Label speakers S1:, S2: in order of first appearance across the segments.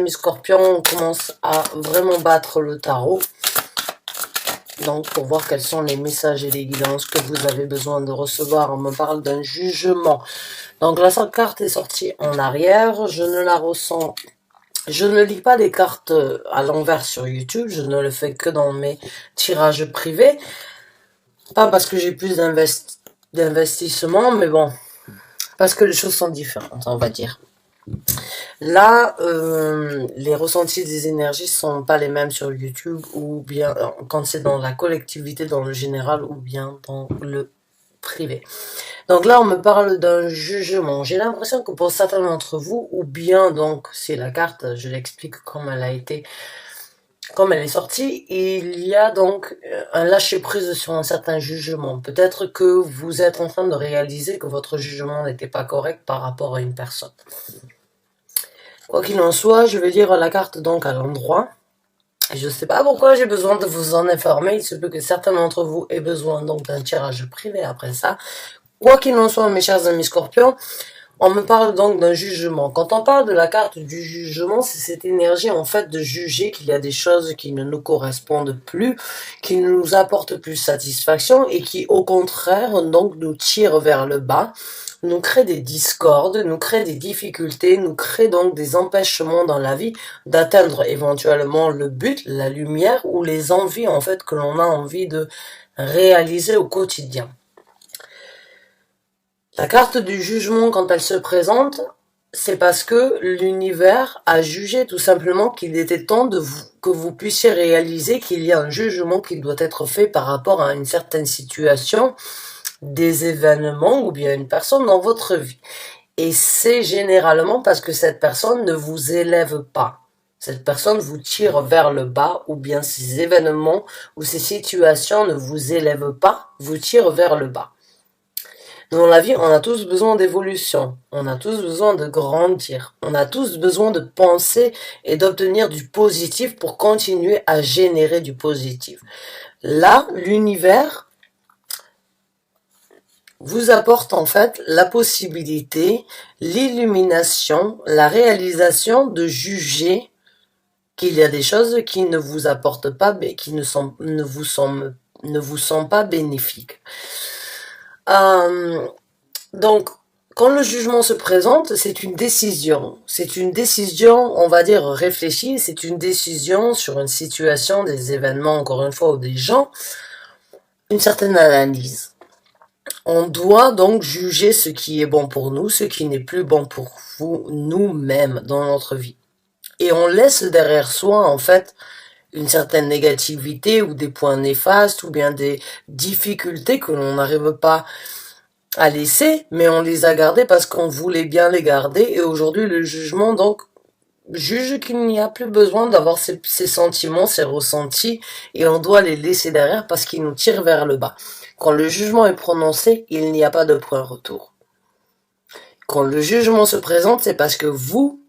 S1: Mes scorpions, on commence à vraiment battre le tarot. Donc, pour voir quels sont les messages et les guidances que vous avez besoin de recevoir. On me parle d'un jugement. Donc, la carte est sortie en arrière. Je ne la ressens. Je ne lis pas les cartes à l'envers sur YouTube. Je ne le fais que dans mes tirages privés. Pas parce que j'ai plus d'investissement, mais bon. Parce que les choses sont différentes, on va dire. Là, les ressentis des énergies sont pas les mêmes sur YouTube ou bien quand c'est dans la collectivité, dans le général ou bien dans le privé. Donc là, on me parle d'un jugement. J'ai l'impression que pour certains d'entre vous, ou bien donc c'est la carte, je l'explique comme elle a été, comme elle est sortie, il y a donc un lâcher prise sur un certain jugement. Peut-être que vous êtes en train de réaliser que votre jugement n'était pas correct par rapport à une personne. Quoi qu'il en soit, je vais lire la carte donc à l'endroit. Je ne sais pas pourquoi j'ai besoin de vous en informer. Il se peut que certains d'entre vous aient besoin donc d'un tirage privé après ça. Quoi qu'il en soit, mes chers amis scorpions, on me parle donc d'un jugement. Quand on parle de la carte du jugement, c'est cette énergie en fait de juger qu'il y a des choses qui ne nous correspondent plus, qui ne nous apportent plus satisfaction et qui au contraire donc nous tirent vers le bas, nous créent des discordes, nous créent des difficultés, nous créent donc des empêchements dans la vie d'atteindre éventuellement le but, la lumière ou les envies en fait que l'on a envie de réaliser au quotidien. La carte du jugement, quand elle se présente, c'est parce que l'univers a jugé tout simplement qu'il était temps que vous puissiez réaliser qu'il y a un jugement qui doit être fait par rapport à une certaine situation, des événements ou bien une personne dans votre vie. Et c'est généralement parce que cette personne ne vous élève pas. Cette personne vous tire vers le bas ou bien ces événements ou ces situations ne vous élèvent pas, vous tirent vers le bas. Dans la vie, on a tous besoin d'évolution, on a tous besoin de grandir, on a tous besoin de penser et d'obtenir du positif pour continuer à générer du positif. Là, l'univers vous apporte en fait la possibilité, l'illumination, la réalisation de juger qu'il y a des choses qui ne vous apportent pas, mais qui ne vous sont pas bénéfiques. Donc, quand le jugement se présente, c'est une décision. C'est une décision, on va dire, réfléchie. C'est une décision sur une situation, des événements, encore une fois, ou des gens. Une certaine analyse. On doit donc juger ce qui est bon pour nous, ce qui n'est plus bon pour vous, nous-mêmes, dans notre vie. Et on laisse derrière soi, en fait, une certaine négativité ou des points néfastes ou bien des difficultés que l'on n'arrive pas à laisser, mais on les a gardés parce qu'on voulait bien les garder et aujourd'hui le jugement donc juge qu'il n'y a plus besoin d'avoir ces sentiments, ces ressentis et on doit les laisser derrière parce qu'ils nous tirent vers le bas. Quand le jugement est prononcé, il n'y a pas de point retour. Quand le jugement se présente, c'est parce que vous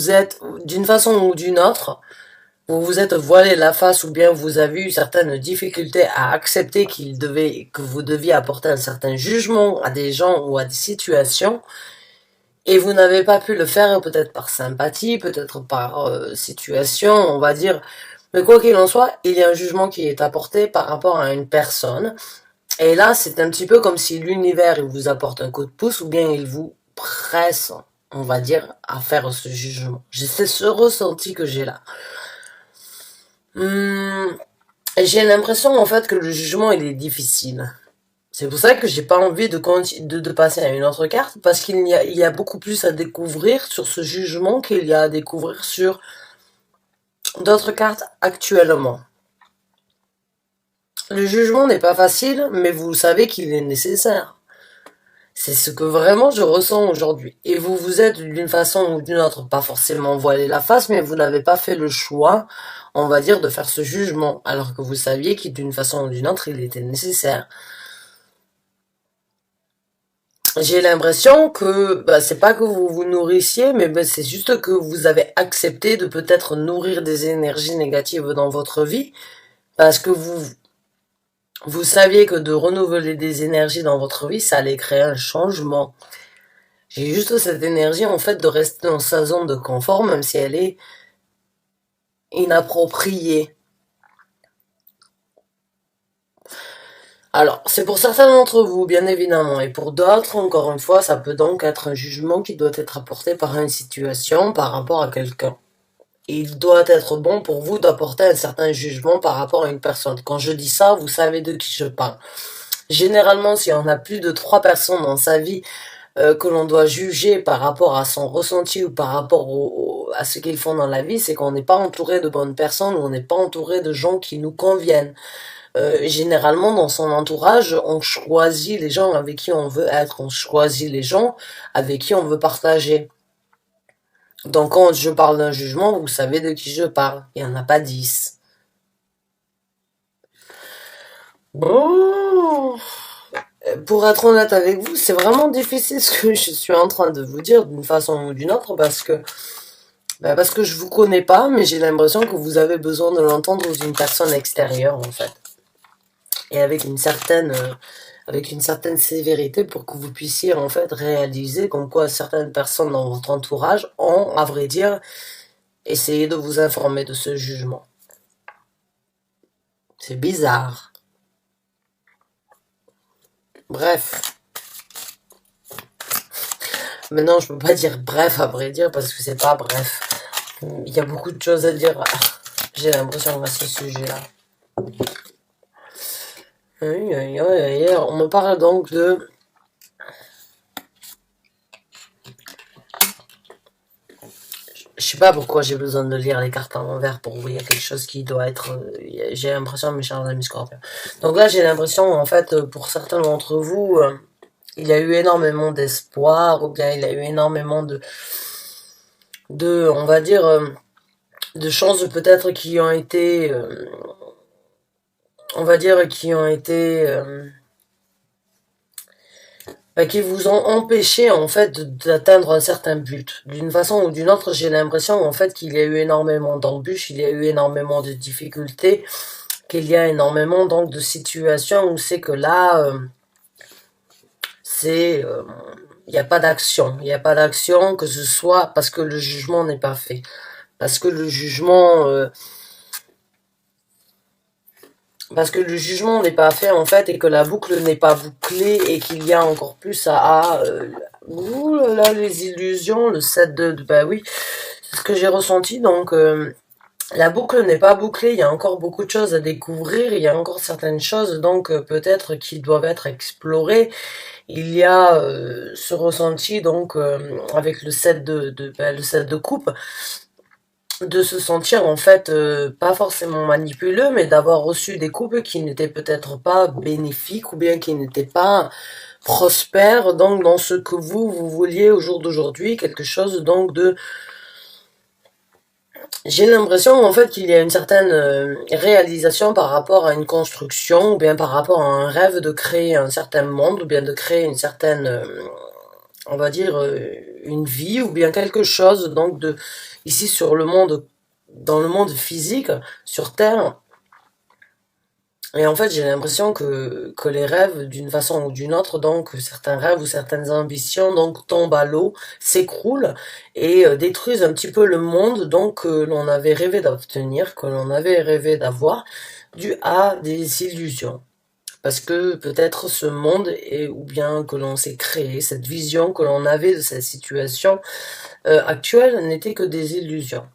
S1: êtes d'une façon ou d'une autre, vous vous êtes voilé la face ou bien vous avez eu certaines difficultés à accepter que vous deviez apporter un certain jugement à des gens ou à des situations et vous n'avez pas pu le faire peut-être par sympathie, peut-être par situation, on va dire. Mais quoi qu'il en soit, il y a un jugement qui est apporté par rapport à une personne. Et là, c'est un petit peu comme si l'univers il vous apporte un coup de pouce ou bien il vous presse, on va dire, à faire ce jugement. C'est ce ressenti que j'ai là. J'ai l'impression en fait que le jugement il est difficile. C'est pour ça que j'ai pas envie de passer à une autre carte parce qu'il y a beaucoup plus à découvrir sur ce jugement qu'il y a à découvrir sur d'autres cartes actuellement. Le jugement n'est pas facile, mais vous savez qu'il est nécessaire. C'est ce que vraiment je ressens aujourd'hui. Et vous êtes d'une façon ou d'une autre, pas forcément voilé la face, mais vous n'avez pas fait le choix, on va dire, de faire ce jugement, alors que vous saviez qu'il d'une façon ou d'une autre, il était nécessaire. J'ai l'impression que, c'est pas que vous vous nourrissiez, mais c'est juste que vous avez accepté de peut-être nourrir des énergies négatives dans votre vie, parce que vous saviez que de renouveler des énergies dans votre vie, ça allait créer un changement. J'ai juste cette énergie, en fait, de rester dans sa zone de confort, même si elle est inappropriée. Alors, c'est pour certains d'entre vous, bien évidemment, et pour d'autres, encore une fois, ça peut donc être un jugement qui doit être apporté par une situation, par rapport à quelqu'un. Il doit être bon pour vous d'apporter un certain jugement par rapport à une personne. Quand je dis ça, vous savez de qui je parle. Généralement, si on a plus de 3 personnes dans sa vie que l'on doit juger par rapport à son ressenti ou par rapport à ce qu'ils font dans la vie, c'est qu'on n'est pas entouré de bonnes personnes ou on n'est pas entouré de gens qui nous conviennent. Généralement, dans son entourage, on choisit les gens avec qui on veut être, on choisit les gens avec qui on veut partager. Donc quand je parle d'un jugement, vous savez de qui je parle. Il n'y en a pas 10. Bon, pour être honnête avec vous, c'est vraiment difficile ce que je suis en train de vous dire d'une façon ou d'une autre parce que je vous connais pas, mais j'ai l'impression que vous avez besoin de l'entendre d'une personne extérieure en fait. Et avec une certaine sévérité pour que vous puissiez en fait réaliser comme quoi certaines personnes dans votre entourage ont, à vrai dire, essayé de vous informer de ce jugement. C'est bizarre. Bref. Maintenant, je peux pas dire bref à vrai dire parce que c'est pas bref. Il y a beaucoup de choses à dire. J'ai l'impression à ce sujet-là. On me parle donc de... Je sais pas pourquoi j'ai besoin de lire les cartes à l'envers pour vous. Il y a quelque chose qui doit être... J'ai l'impression, mes chers amis scorpions. Donc là, j'ai l'impression, en fait, pour certains d'entre vous, il y a eu énormément d'espoir, ou bien il y a eu énormément on va dire, de choses peut-être qui ont été... on va dire qui ont été... qui vous ont empêché en fait d'atteindre un certain but. D'une façon ou d'une autre, j'ai l'impression en fait qu'il y a eu énormément d'embûches, il y a eu énormément de difficultés, qu'il y a énormément donc de situations où c'est que là, il n'y a pas d'action. Il n'y a pas d'action, que ce soit parce que le jugement n'est pas fait. Parce que le jugement... n'est pas fait en fait et que la boucle n'est pas bouclée et qu'il y a encore plus ouh là là, les illusions, le 7 de bah oui, c'est ce que j'ai ressenti. Donc la boucle n'est pas bouclée, il y a encore beaucoup de choses à découvrir, il y a encore certaines choses donc peut-être qui doivent être explorées. Il y a ce ressenti donc avec le 7 le 7 de coupe, de se sentir en fait pas forcément manipuleux, mais d'avoir reçu des coupes qui n'étaient peut-être pas bénéfiques ou bien qui n'étaient pas prospères donc dans ce que vous vouliez au jour d'aujourd'hui, quelque chose donc de... J'ai l'impression en fait qu'il y a une certaine réalisation par rapport à une construction ou bien par rapport à un rêve de créer un certain monde ou bien de créer une certaine on va dire une vie ou bien quelque chose donc de ici sur le monde, dans le monde physique, sur Terre. Et en fait, j'ai l'impression que les rêves, d'une façon ou d'une autre, donc certains rêves ou certaines ambitions, donc tombent à l'eau, s'écroulent et détruisent un petit peu le monde, donc que l'on avait rêvé d'obtenir, que l'on avait rêvé d'avoir, dû à des illusions. Parce que peut-être ce monde, ou bien que l'on s'est créé, cette vision que l'on avait de cette situation actuelle, n'était que des illusions.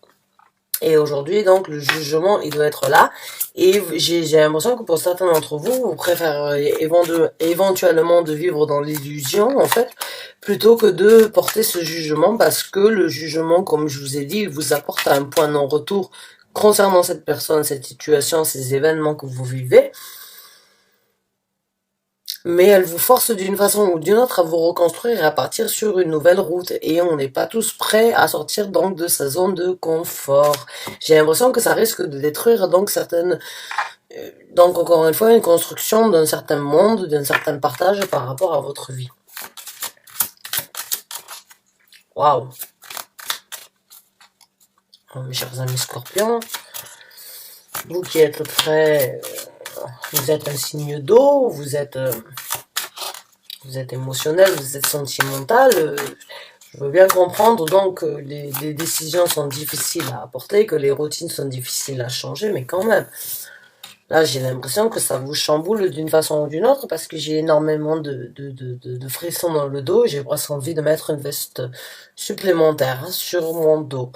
S1: Et aujourd'hui, donc, le jugement, il doit être là. Et j'ai l'impression que pour certains d'entre vous, vous préférez éventuellement de vivre dans l'illusion, en fait, plutôt que de porter ce jugement, parce que le jugement, comme je vous ai dit, il vous apporte un point non-retour concernant cette personne, cette situation, ces événements que vous vivez. Mais elle vous force d'une façon ou d'une autre à vous reconstruire et à partir sur une nouvelle route. Et on n'est pas tous prêts à sortir donc de sa zone de confort. J'ai l'impression que ça risque de détruire donc certaines... donc encore une fois, une construction d'un certain monde, d'un certain partage par rapport à votre vie. Waouh. Mes chers amis scorpions, vous qui êtes très... vous êtes un signe d'eau, vous êtes émotionnel, vous êtes sentimental, Je veux bien comprendre donc que les décisions sont difficiles à apporter, que les routines sont difficiles à changer, mais quand même. Là, j'ai l'impression que ça vous chamboule d'une façon ou d'une autre parce que j'ai énormément de frissons dans le dos. J'ai presque envie de mettre une veste supplémentaire sur mon dos.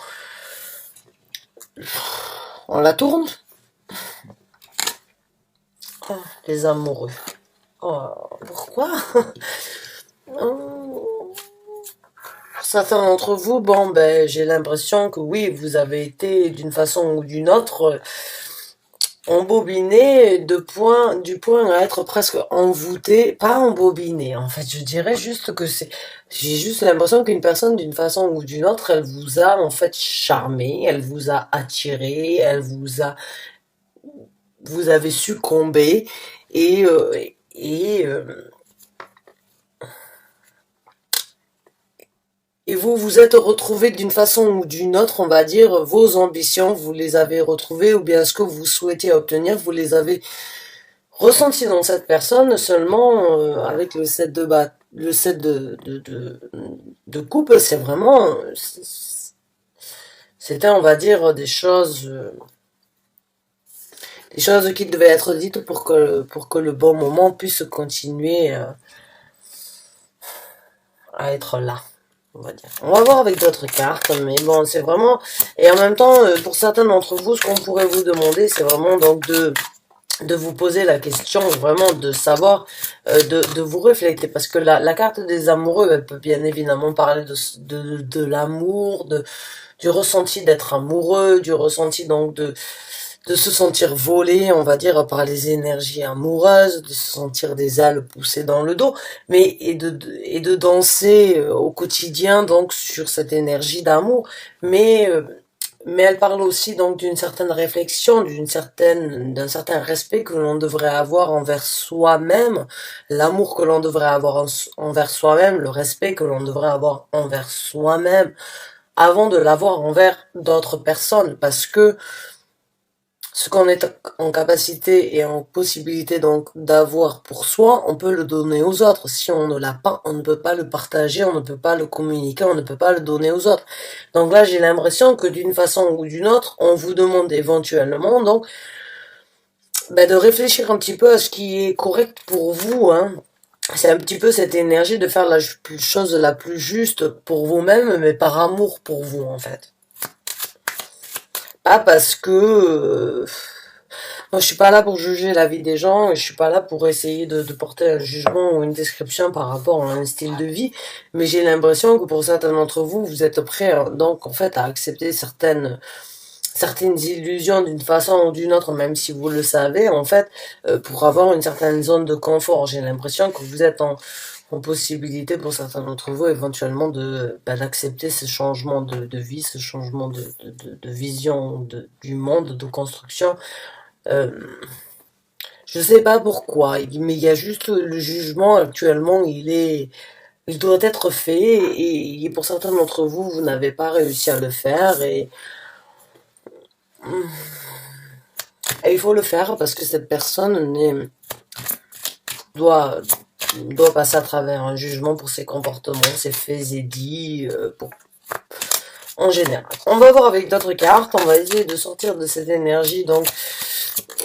S1: On la tourne? Oh, les amoureux. Oh, pourquoi? Certains d'entre vous, bon, ben, j'ai l'impression que oui, vous avez été d'une façon ou d'une autre embobiné du point à être presque envoûté, pas embobiné, en fait, je dirais juste que j'ai juste l'impression qu'une personne d'une façon ou d'une autre, elle vous a en fait charmé, elle vous a attiré, vous avez succombé et, et, euh, et vous vous êtes retrouvé d'une façon ou d'une autre, on va dire, vos ambitions, vous les avez retrouvées, ou bien ce que vous souhaitiez obtenir, vous les avez ressenti dans cette personne seulement avec le set le set de couple, c'est vraiment, c'était, on va dire, des choses qui devaient être dites pour que le bon moment puisse continuer à être là. On va dire. On va voir avec d'autres cartes, mais bon, c'est vraiment, et en même temps, pour certains d'entre vous, ce qu'on pourrait vous demander, c'est vraiment donc de vous poser la question, vraiment de savoir, de vous refléter, parce que la carte des amoureux, elle peut bien évidemment parler de l'amour, du ressenti d'être amoureux, du ressenti donc de se sentir volé, on va dire, par les énergies amoureuses, de se sentir des ailes poussées dans le dos, mais et de danser au quotidien donc sur cette énergie d'amour, mais elle parle aussi donc d'une certaine réflexion, d'un certain respect que l'on devrait avoir envers soi-même, l'amour que l'on devrait avoir envers soi-même, le respect que l'on devrait avoir envers soi-même, avant de l'avoir envers d'autres personnes, parce que ce qu'on est en capacité et en possibilité donc d'avoir pour soi, on peut le donner aux autres. Si on ne l'a pas, on ne peut pas le partager, on ne peut pas le communiquer, on ne peut pas le donner aux autres. Donc là, j'ai l'impression que d'une façon ou d'une autre, on vous demande éventuellement donc ben, de réfléchir un petit peu à ce qui est correct pour vous, hein. C'est un petit peu cette énergie de faire la chose la plus juste pour vous-même, mais par amour pour vous, en fait. Pas parce que moi, je suis pas là pour juger la vie des gens, et je suis pas là pour essayer de porter un jugement ou une description par rapport à un style de vie, mais j'ai l'impression que pour certains d'entre vous, vous êtes prêts donc en fait à accepter certaines illusions d'une façon ou d'une autre, même si vous le savez, en fait, pour avoir une certaine zone de confort. J'ai l'impression que vous êtes en possibilité pour certains d'entre vous éventuellement d'accepter ce changement de vie, ce changement de vision du monde, de construction. Euh, je sais pas pourquoi, mais il y a juste le jugement actuellement, il doit être fait et pour certains d'entre vous, vous n'avez pas réussi à le faire et il faut le faire parce que cette personne doit, doit passer à travers un jugement pour ses comportements, ses faits et dits, en général. On va voir avec d'autres cartes, on va essayer de sortir de cette énergie donc.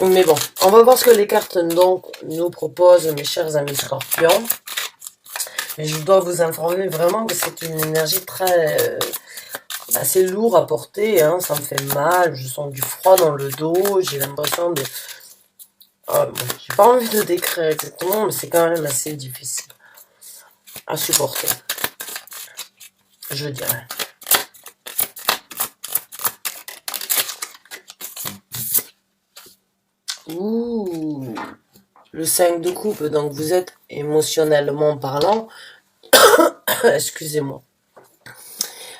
S1: Mais bon, on va voir ce que les cartes donc nous proposent, mes chers amis scorpions. Mais je dois vous informer vraiment que c'est une énergie assez lourde à porter, hein. Ça me fait mal, je sens du froid dans le dos, j'ai l'impression de... Bon, j'ai pas envie de décrire exactement, mais c'est quand même assez difficile à supporter, je dirais. Ouh, le 5 de coupe, donc vous êtes émotionnellement parlant, excusez-moi.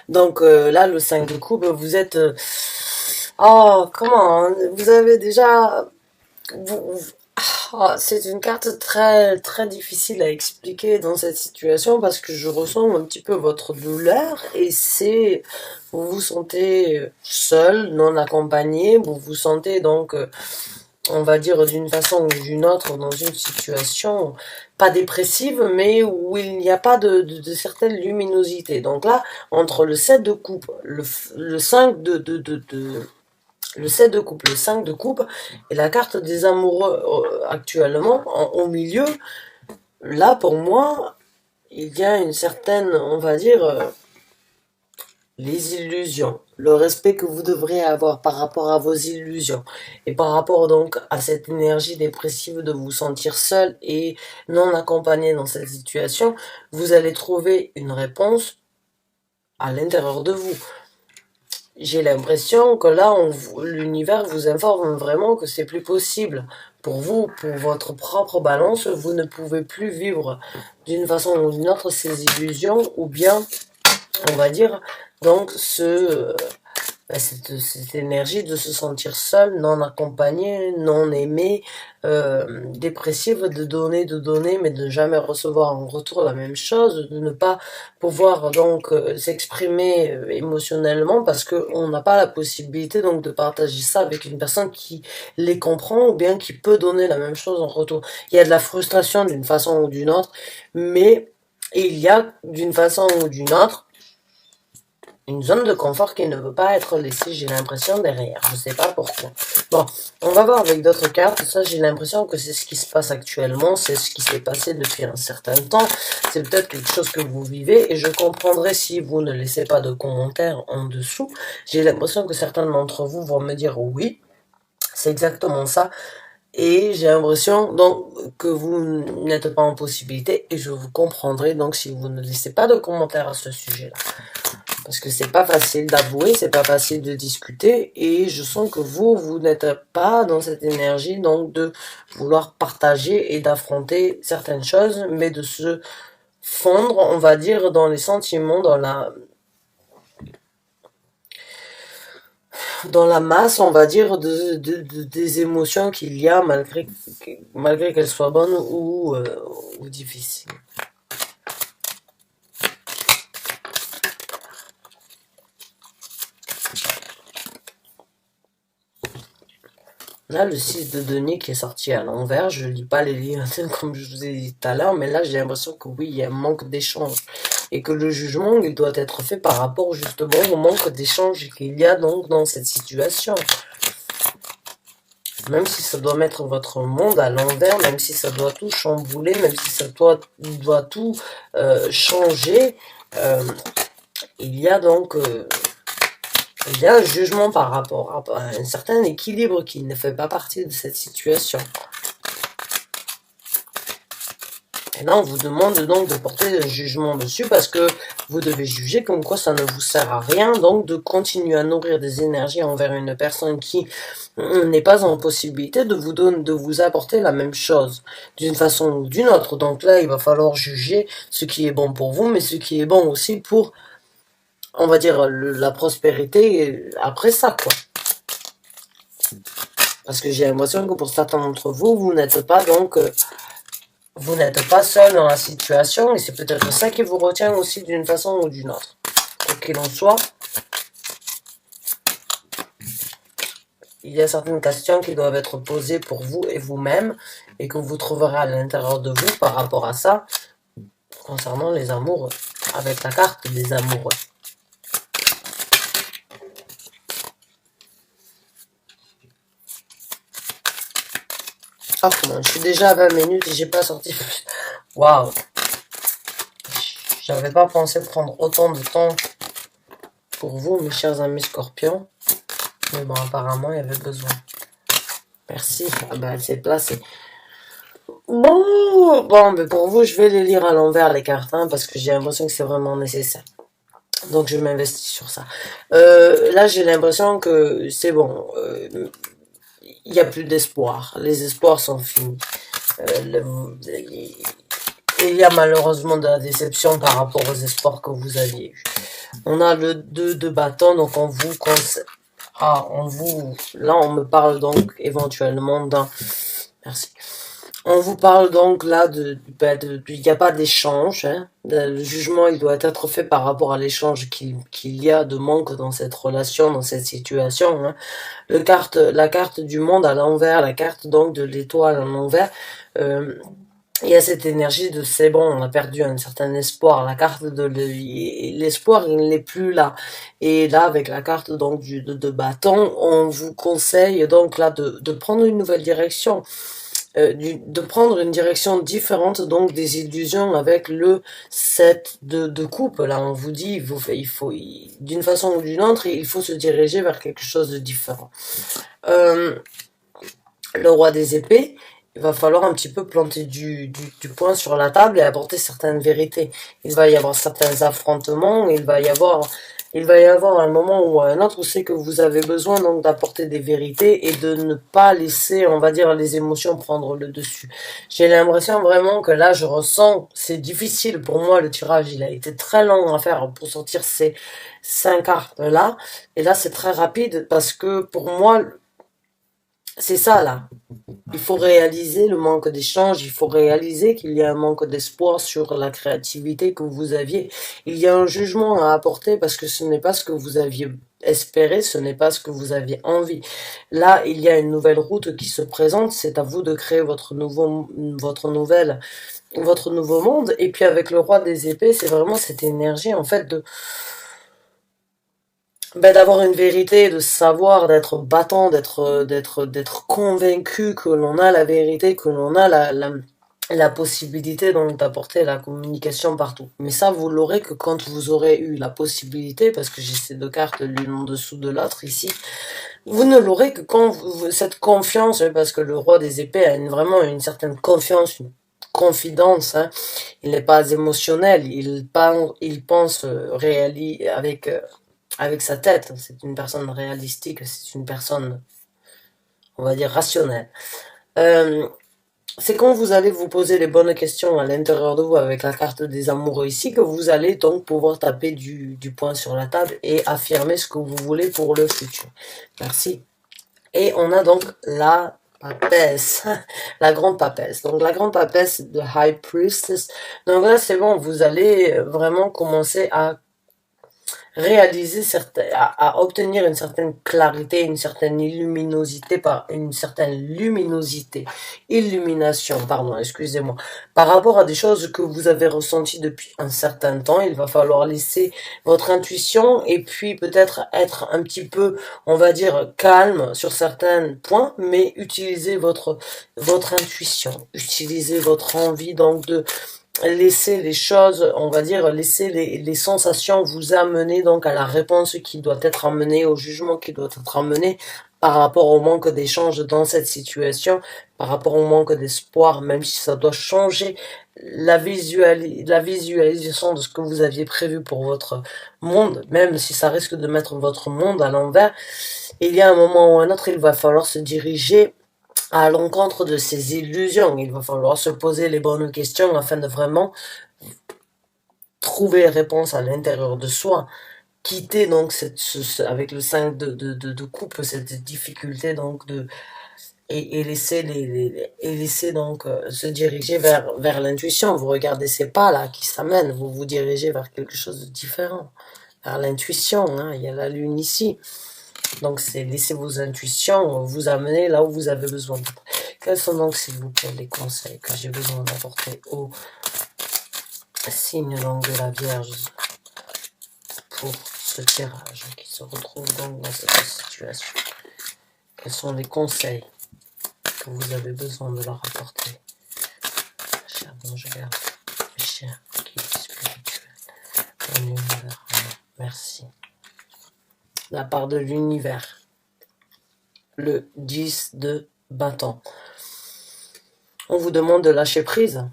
S1: Donc là, le 5 de coupe, vous êtes... oh, comment hein, vous avez déjà... c'est une carte très difficile à expliquer dans cette situation parce que je ressens un petit peu votre douleur et vous vous sentez seul, non accompagné, vous vous sentez donc on va dire d'une façon ou d'une autre, dans une situation pas dépressive, mais où il n'y a pas de certaine luminosité. Donc là, entre le 7 de coupe, le 5 le 7 de coupe, le 5 de coupe et la carte des amoureux actuellement au milieu, là pour moi, il y a une certaine, on va dire, les illusions, le respect que vous devrez avoir par rapport à vos illusions et par rapport donc à cette énergie dépressive de vous sentir seul et non accompagné dans cette situation, vous allez trouver une réponse à l'intérieur de vous. J'ai l'impression que là, l'univers vous informe vraiment que c'est plus possible pour vous, pour votre propre balance, vous ne pouvez plus vivre d'une façon ou d'une autre ces illusions ou bien, on va dire, donc cette énergie de se sentir seul, non accompagné, non aimé, dépressive, de donner, mais de jamais recevoir en retour la même chose, de ne pas pouvoir donc s'exprimer émotionnellement parce que on n'a pas la possibilité donc de partager ça avec une personne qui les comprend ou bien qui peut donner la même chose en retour. Il y a de la frustration d'une façon ou d'une autre, mais il y a d'une façon ou d'une autre une zone de confort qui ne veut pas être laissée, j'ai l'impression, derrière. Je sais pas pourquoi. Bon, on va voir avec d'autres cartes. Ça, j'ai l'impression que c'est ce qui se passe actuellement. C'est ce qui s'est passé depuis un certain temps. C'est peut-être quelque chose que vous vivez et je comprendrai si vous ne laissez pas de commentaires en dessous. J'ai l'impression que certains d'entre vous vont me dire oui. C'est exactement ça. Et j'ai l'impression donc que vous n'êtes pas en possibilité et je vous comprendrai donc si vous ne laissez pas de commentaires à ce sujet-là. Parce que c'est pas facile d'avouer, c'est pas facile de discuter, et je sens que vous n'êtes pas dans cette énergie, donc de vouloir partager et d'affronter certaines choses, mais de se fondre, on va dire, dans les sentiments, dans la masse, on va dire, des émotions qu'il y a, malgré qu'elles soient bonnes ou difficiles. Là, le 6 de denier qui est sorti à l'envers, je lis pas les livres comme je vous ai dit tout à l'heure, mais là, j'ai l'impression que oui, il y a un manque d'échange. Et que le jugement, il doit être fait par rapport justement au manque d'échange qu'il y a donc dans cette situation. Même si ça doit mettre votre monde à l'envers, même si ça doit tout chambouler, même si ça doit tout changer, il y a donc... il y a un jugement par rapport à un certain équilibre qui ne fait pas partie de cette situation. Et là, on vous demande donc de porter un jugement dessus parce que vous devez juger comme quoi ça ne vous sert à rien, donc de continuer à nourrir des énergies envers une personne qui n'est pas en possibilité de vous apporter la même chose d'une façon ou d'une autre. Donc là, il va falloir juger ce qui est bon pour vous, mais ce qui est bon aussi pour, on va dire, la prospérité après ça, quoi. Parce que j'ai l'impression que pour certains d'entre vous, vous n'êtes pas donc... vous n'êtes pas seul dans la situation et c'est peut-être ça qui vous retient aussi d'une façon ou d'une autre. Quoi qu'il en soit, il y a certaines questions qui doivent être posées pour vous et vous-même et que vous trouverez à l'intérieur de vous par rapport à ça concernant les amoureux, avec la carte des amoureux. Oh, je suis déjà à 20 minutes et j'ai pas sorti plus. Waouh! J'avais pas pensé prendre autant de temps pour vous, mes chers amis scorpions. Mais bon, apparemment, il y avait besoin. Merci. Ah ben, elle s'est placée. Bon, mais pour vous, je vais les lire à l'envers, les cartes, hein, parce que j'ai l'impression que c'est vraiment nécessaire. Donc, je m'investis sur ça. Là, j'ai l'impression que c'est bon. Il n'y a plus d'espoir. Les espoirs sont finis. Il y a malheureusement de la déception par rapport aux espoirs que vous aviez eus. On a le 2 de bâton, donc on vous conseille. Là, on me parle donc éventuellement d'un... Merci. On vous parle donc là il n'y a pas d'échange, hein. Le jugement, il doit être fait par rapport à l'échange qu'il y a de manque dans cette relation, dans cette situation, hein. La carte du monde à l'envers, la carte donc de l'étoile à l'envers, il y a cette énergie de c'est bon, on a perdu un certain espoir. La carte de l'espoir, il n'est plus là. Et là, avec la carte donc de bâton, on vous conseille donc là de prendre une nouvelle direction. De prendre une direction différente donc des illusions avec le 7 de coupe. Là, on vous dit, d'une façon ou d'une autre, il faut se diriger vers quelque chose de différent. Le roi des épées, il va falloir un petit peu planter du poing sur la table et apporter certaines vérités. Il va y avoir certains affrontements, il va y avoir un moment ou un autre où c'est que vous avez besoin donc d'apporter des vérités et de ne pas laisser, on va dire, les émotions prendre le dessus. J'ai l'impression vraiment que là, je ressens, c'est difficile pour moi, le tirage, il a été très long à faire pour sortir ces 5 cartes là. Et là, c'est très rapide parce que pour moi, c'est ça là. Il faut réaliser le manque d'échange, il faut réaliser qu'il y a un manque d'espoir sur la créativité que vous aviez. Il y a un jugement à apporter parce que ce n'est pas ce que vous aviez espéré, ce n'est pas ce que vous aviez envie. Là, il y a une nouvelle route qui se présente, c'est à vous de créer votre nouveau monde. Et puis avec le roi des épées, c'est vraiment cette énergie en fait d'avoir une vérité, de savoir, d'être battant, d'être convaincu que l'on a la vérité, que l'on a la possibilité donc d'apporter la communication partout. Mais ça, vous l'aurez que quand vous aurez eu la possibilité, parce que j'ai ces deux cartes l'une en dessous de l'autre ici, vous ne l'aurez que quand cette confiance, parce que le roi des épées a vraiment une certaine confiance, une confidence, hein. Il n'est pas émotionnel, il pense avec sa tête. C'est une personne réalistique, c'est une personne, on va dire, rationnelle. C'est quand vous allez vous poser les bonnes questions à l'intérieur de vous avec la carte des amoureux ici que vous allez donc pouvoir taper du poing sur la table et affirmer ce que vous voulez pour le futur. Merci. Et on a donc la papesse, la grande papesse. Donc la grande papesse de High Priestess. Donc là c'est bon, vous allez vraiment commencer à réaliser à obtenir une certaine clarité, une certaine illumination, pardon, excusez-moi, par rapport à des choses que vous avez ressenties depuis un certain temps. Il va falloir laisser votre intuition et puis peut-être être un petit peu, on va dire, calme sur certains points, mais utiliser votre intuition, utiliser votre envie donc de laisser les choses, on va dire, laisser les sensations vous amener donc à la réponse qui doit être amenée, au jugement qui doit être amené par rapport au manque d'échange dans cette situation, par rapport au manque d'espoir, même si ça doit changer la visualisation de ce que vous aviez prévu pour votre monde, même si ça risque de mettre votre monde à l'envers. Il y a un moment ou un autre, il va falloir se diriger à l'encontre de ces illusions. Il va falloir se poser les bonnes questions afin de vraiment trouver réponse à l'intérieur de soi. Quitter donc avec le 5 de coupe, cette difficulté donc et laisser laisser donc se diriger vers l'intuition. Vous regardez ces pas là qui s'amènent, vous vous dirigez vers quelque chose de différent, vers l'intuition, hein. Il y a la lune ici. Donc, c'est laisser vos intuitions vous amener là où vous avez besoin d'être. Quels sont donc, s'il vous plaît, les conseils que j'ai besoin d'apporter au signe donc de la Vierge pour ce tirage qui se retrouve donc dans cette situation? Quels sont les conseils que vous avez besoin de leur apporter? Cher ange garde, mes chers guides spirituels, l'univers, merci. La part de l'univers, le 10 de bâton. On vous demande de lâcher prise.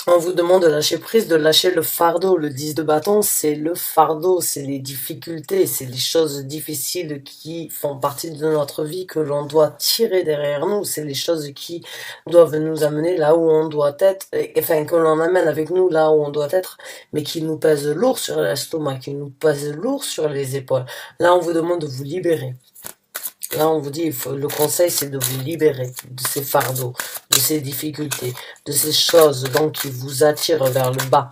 S1: On vous demande de lâcher prise, de lâcher le fardeau. Le 10 de bâton, c'est le fardeau, c'est les difficultés, c'est les choses difficiles qui font partie de notre vie que l'on doit tirer derrière nous. C'est les choses qui doivent nous amener là où on doit être, enfin que l'on amène avec nous là où on doit être, mais qui nous pèsent lourd sur l'estomac, qui nous pèsent lourd sur les épaules. Là, on vous demande de vous libérer. Là, on vous dit, le conseil, c'est de vous libérer de ces fardeaux, de ces difficultés, de ces choses donc qui vous attirent vers le bas.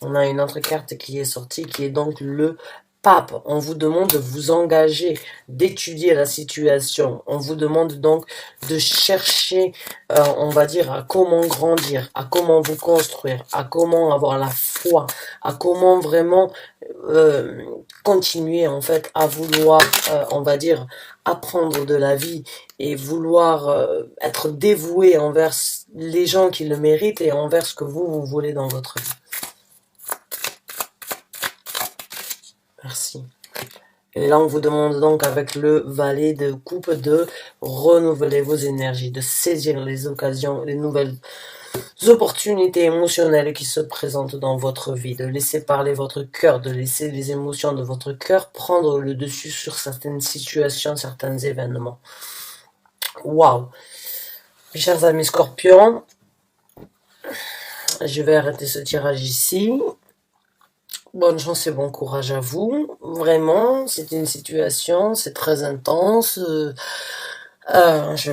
S1: On a une autre carte qui est sortie, qui est donc le pape. On vous demande de vous engager, d'étudier la situation. On vous demande donc de chercher, on va dire, à comment grandir, à comment vous construire, à comment avoir la foi, à comment vraiment continuer en fait à vouloir, on va dire, apprendre de la vie et vouloir être dévoué envers les gens qui le méritent et envers ce que vous voulez dans votre vie. Merci. Et là, on vous demande donc avec le valet de coupe de renouveler vos énergies, de saisir les occasions, les nouvelles opportunités émotionnelles qui se présentent dans votre vie, de laisser parler votre cœur, de laisser les émotions de votre cœur prendre le dessus sur certaines situations, certains événements. Waouh! Mes chers amis scorpions, je vais arrêter ce tirage ici. Bonne chance et bon courage à vous. Vraiment, c'est une situation, c'est très intense. Je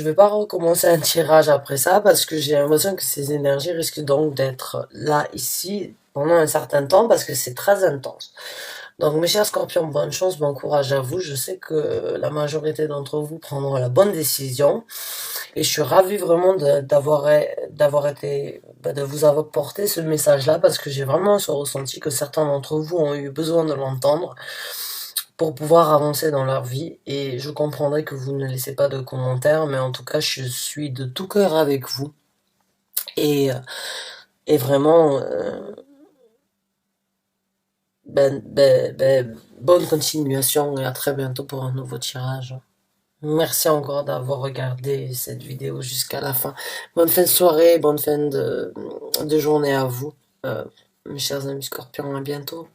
S1: vais pas recommencer un tirage après ça parce que j'ai l'impression que ces énergies risquent donc d'être là, ici, pendant un certain temps parce que c'est très intense. Donc mes chers scorpions, bonne chance, bon courage à vous. Je sais que la majorité d'entre vous prendront la bonne décision. Et je suis ravie vraiment d'avoir été, de vous avoir porté ce message-là parce que j'ai vraiment ce ressenti que certains d'entre vous ont eu besoin de l'entendre pour pouvoir avancer dans leur vie. Et je comprendrai que vous ne laissez pas de commentaires, mais en tout cas, je suis de tout cœur avec vous. Et vraiment, bonne continuation et à très bientôt pour un nouveau tirage. Merci encore d'avoir regardé cette vidéo jusqu'à la fin. Bonne fin de soirée, bonne fin de journée à vous, mes chers amis scorpions, à bientôt.